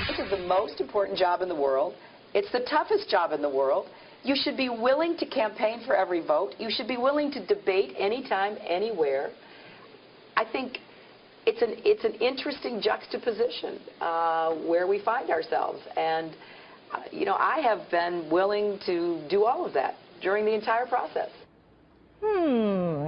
This is the most important job in the world. It's the toughest job in the world. You should be willing to campaign for every vote. You should be willing to debate anytime, anywhere. I think it's an interesting juxtaposition where we find ourselves. And, you know, I have been willing to do all of that during the entire process.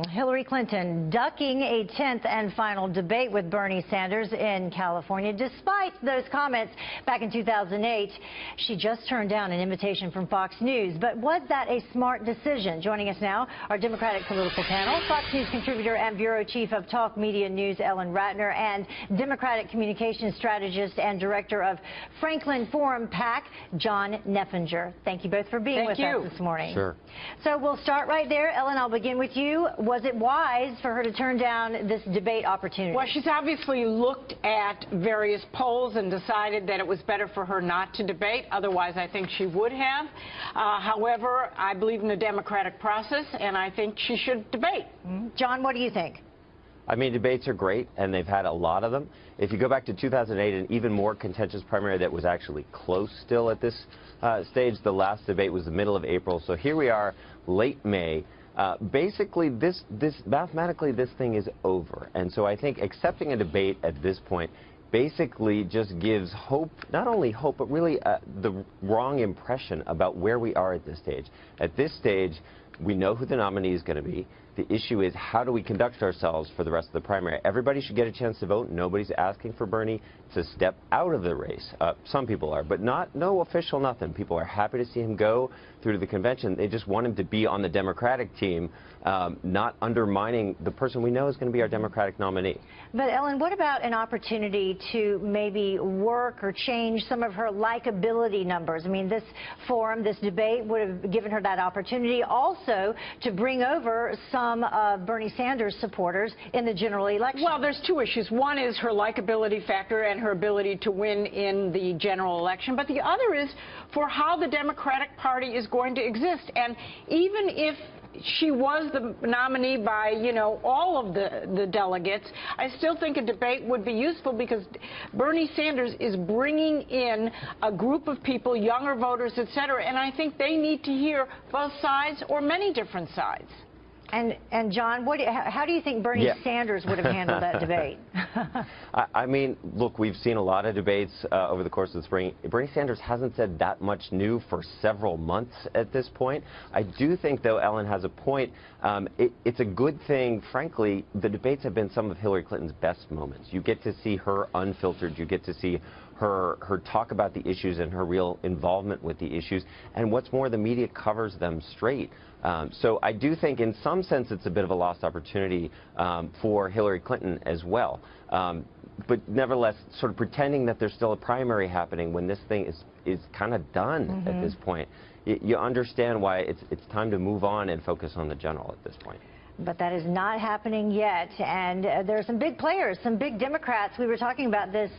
Hillary Clinton ducking a 10th and final debate with Bernie Sanders in California. Despite those comments back in 2008, she just turned down an invitation from Fox News. But was that a smart decision? Joining us now, our Democratic political panel, Fox News contributor and bureau chief of Talk Media News, Ellen Ratner, and Democratic communications strategist and director of Franklin Forum PAC, John Neffinger. Thank you both for being with us this morning. Sure. So we'll start right there. Ellen, I'll begin with you. Was it wise for her to turn down this debate opportunity? Well, she's obviously looked at various polls and decided that it was better for her not to debate. Otherwise, I think she would have. However, I believe in the democratic process, and I think she should debate. John, what do you think? I mean, debates are great, and they've had a lot of them. If you go back to 2008, an even more contentious primary that was actually close still at this stage, the last debate was the middle of April. So here we are, late May. Basically, mathematically, this thing is over. And so I think accepting a debate at this point basically just gives hope, not only hope, but really the wrong impression about where we are at this stage. At this stage, we know who the nominee is going to be. The issue is, how do we conduct ourselves for the rest of the primary? Everybody should get a chance to vote. Nobody's asking for Bernie to step out of the race. Some people are, but no official nothing. People are happy to see him go through to the convention. They just want him to be on the Democratic team, not undermining the person we know is going to be our Democratic nominee. But, Ellen, what about an opportunity to maybe work or change some of her likability numbers? I mean, this forum, this debate would have given her that opportunity also to bring over some of Bernie Sanders' supporters in the general election. Well, there's two issues. One is her likability factor and her ability to win in the general election. But the other is for how the Democratic Party is going to exist. And even if she was the nominee by, you know, all of the delegates, I still think a debate would be useful, because Bernie Sanders is bringing in a group of people, younger voters, et cetera, and I think they need to hear both sides or many different sides. And John, how do you think Bernie Sanders would have handled that debate? I mean, look, we've seen a lot of debates over the course of the spring. Bernie Sanders hasn't said that much new for several months at this point. I do think, though, Ellen has a point. It's a good thing. Frankly, the debates have been some of Hillary Clinton's best moments. You get to see her unfiltered. You get to see her talk about the issues and her real involvement with the issues. And what's more, the media covers them straight. So I do think in some sense it's a bit of a lost opportunity for Hillary Clinton as well. But nevertheless, sort of pretending that there's still a primary happening when this thing is kind of done at this point. You understand why it's time to move on and focus on the general at this point. But that is not happening yet, and there are some big players, some big Democrats. We were talking about this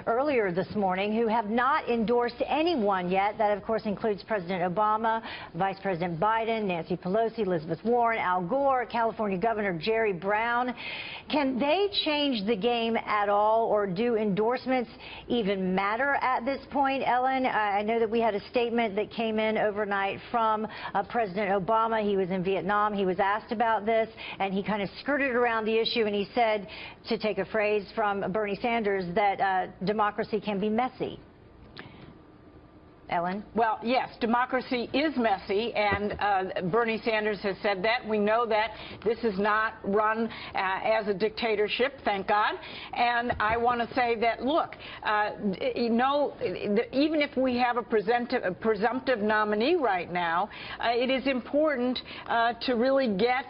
earlier this morning, who have not endorsed anyone yet. That, of course, includes President Obama, Vice President Biden, Nancy Pelosi, Elizabeth Warren, Al Gore, California Governor Jerry Brown. Can they change the game at all, or do endorsements even matter at this point, Ellen? I know that we had a statement that came in overnight from President Obama. He was in Vietnam. He was asked about this, and he kind of skirted around the issue, and he said, to take a phrase from Bernie Sanders, that democracy can be messy. Ellen? Well, yes, democracy is messy, and Bernie Sanders has said that. We know that this is not run as a dictatorship, thank God. And I want to say that, look, you know, even if we have a presumptive nominee right now, it is important to really get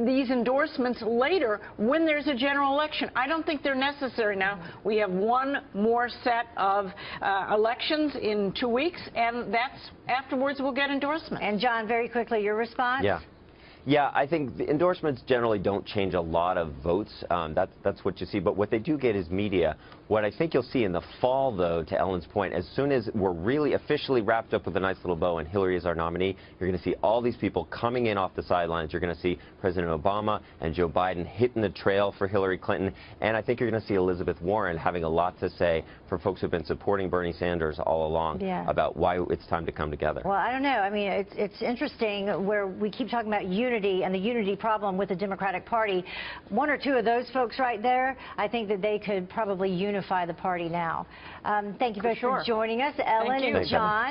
these endorsements later when there's a general election. I don't think they're necessary now. We have one more set of elections in 2 weeks, and afterwards we'll get endorsements. And John, very quickly, your response? Yeah, I think the endorsements generally don't change a lot of votes. That's what you see. But what they do get is media What I think you'll see in the fall, though, to Ellen's point, as soon as we're really officially wrapped up with a nice little bow and Hillary is our nominee, you're going to see all these people coming in off the sidelines. You're going to see President Obama and Joe Biden hitting the trail for Hillary Clinton. And I think you're going to see Elizabeth Warren having a lot to say for folks who've been supporting Bernie Sanders all along about why it's time to come together. Well, I don't know. I mean, it's interesting where we keep talking about unity and the unity problem with the Democratic Party. One or two of those folks right there, I think that they could probably unify the party now. Thank you both for joining us, Ellen and John.